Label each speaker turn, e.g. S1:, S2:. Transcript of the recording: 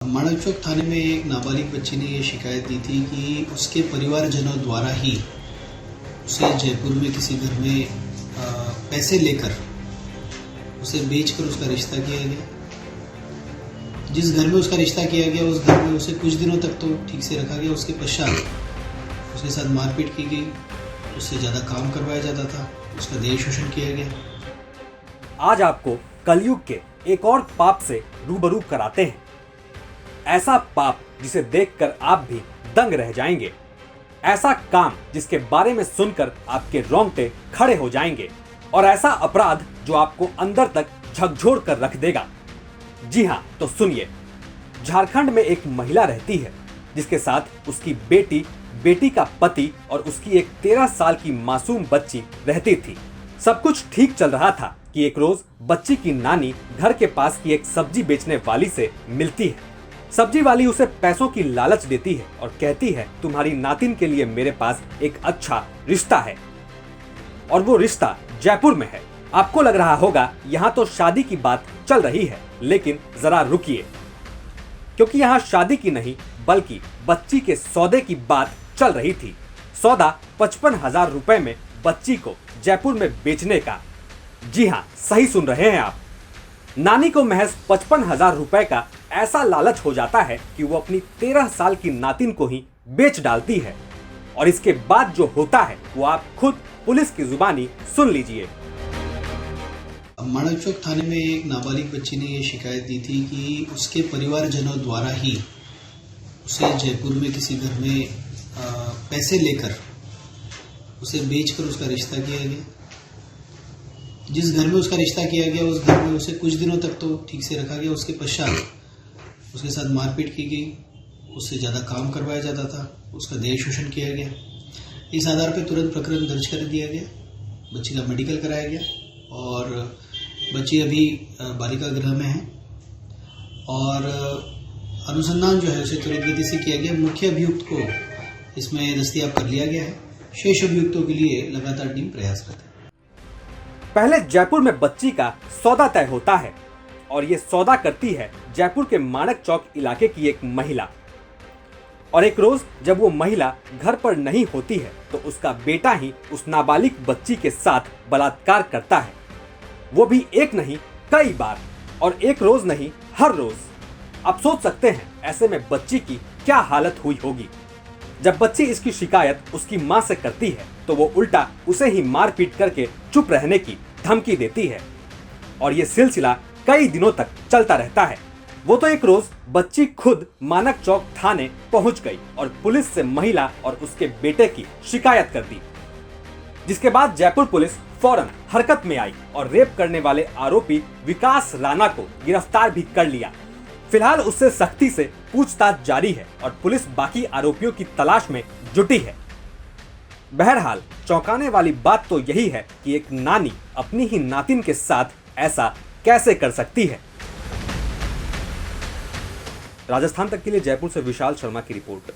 S1: माणक चौक थाने में एक नाबालिग बच्ची ने ये शिकायत दी थी कि उसके परिवारजनों द्वारा ही उसे जयपुर में किसी घर में पैसे लेकर उसे बेचकर उसका रिश्ता किया गया। जिस घर में उसका रिश्ता किया गया उस घर में उसे कुछ दिनों तक तो ठीक से रखा गया। उसके पश्चात उसके साथ मारपीट की गई, उससे ज़्यादा काम करवाया जाता था, उसका देह शोषण किया गया।
S2: आज आपको कलयुग के एक और पाप से रूबरू कराते हैं। ऐसा पाप जिसे देखकर आप भी दंग रह जाएंगे, ऐसा काम जिसके बारे में सुनकर आपके रोंगटे खड़े हो जाएंगे, और ऐसा अपराध जो आपको अंदर तक झकझोर कर रख देगा। जी हाँ, तो सुनिए। झारखंड में एक महिला रहती है जिसके साथ उसकी बेटी, बेटी का पति और उसकी एक 13 साल की मासूम बच्ची रहती थी। सब कुछ ठीक चल रहा था कि एक रोज बच्ची की नानी घर के पास की एक सब्जी बेचने वाली से मिलती है। सब्जी वाली उसे पैसों की लालच देती है और कहती है, तुम्हारी नातिन के लिए मेरे पास एक अच्छा रिश्ता है, और वो रिश्ता जयपुर में है। आपको लग रहा होगा यहाँ तो शादी की बात चल रही है, लेकिन जरा रुकिए, क्योंकि यहाँ शादी की नहीं बल्कि बच्ची के सौदे की बात चल रही थी। सौदा 55,000 रुपए में बच्ची को जयपुर में बेचने का। जी हाँ, सही सुन रहे हैं आप। नानी को महज 55,000 रुपए का ऐसा लालच हो जाता है कि वो अपनी 13 साल की नातिन को ही बेच डालती है, और इसके बाद जो होता है वो आप खुद पुलिस की जुबानी सुन लीजिए।
S1: माणक चौक थाने में एक नाबालिग बच्ची ने ये शिकायत दी थी कि उसके परिवारजनों द्वारा ही उसे जयपुर में किसी घर में पैसे लेकर उसे बेचकर उसका रिश्ता किया गया। जिस घर में उसका रिश्ता किया गया उस घर में उसे कुछ दिनों तक तो ठीक से रखा गया। उसके पश्चात उसके साथ मारपीट की गई, उससे ज़्यादा काम करवाया जाता था, उसका देह शोषण किया गया। इस आधार पर तुरंत प्रकरण दर्ज कर दिया गया, बच्ची का मेडिकल कराया गया, और बच्ची अभी बालिका गृह में है, और अनुसंधान जो है उसे त्वरित गति से किया गया। मुख्य अभियुक्त को इसमें दस्तयाब कर लिया गया है। शेष अभियुक्तों के लिए लगातार टीम प्रयासरत है।
S2: पहले जयपुर में बच्ची का सौदा तय होता है, और ये सौदा करती है जयपुर के माणक चौक इलाके की एक महिला। और एक रोज जब वो महिला घर पर नहीं होती है तो उसका बेटा ही उस नाबालिग बच्ची के साथ बलात्कार करता है। वो भी एक नहीं कई बार, और एक रोज नहीं हर रोज। आप सोच सकते हैं ऐसे में बच्ची की क्या हालत हुई होगी। जब बच्ची इसकी शिकायत उसकी मां से करती है तो वो उल्टा उसे ही मार पीट करके चुप रहने की धमकी देती है, और ये सिलसिला कई दिनों तक चलता रहता है। वो तो एक रोज बच्ची खुद माणक चौक थाने पहुंच गई और पुलिस से महिला और उसके बेटे की शिकायत कर दी, जिसके बाद जयपुर पुलिस फौरन हरकत में आई और रेप करने वाले आरोपी विकास राणा को गिरफ्तार भी कर लिया। फिलहाल उससे सख्ती से पूछताछ जारी है और पुलिस बाकी आरोपियों की तलाश में जुटी है। बहरहाल चौंकाने वाली बात तो यही है कि एक नानी अपनी ही नातिन के साथ ऐसा कैसे कर सकती है। राजस्थान तक के लिए जयपुर से विशाल शर्मा की रिपोर्ट।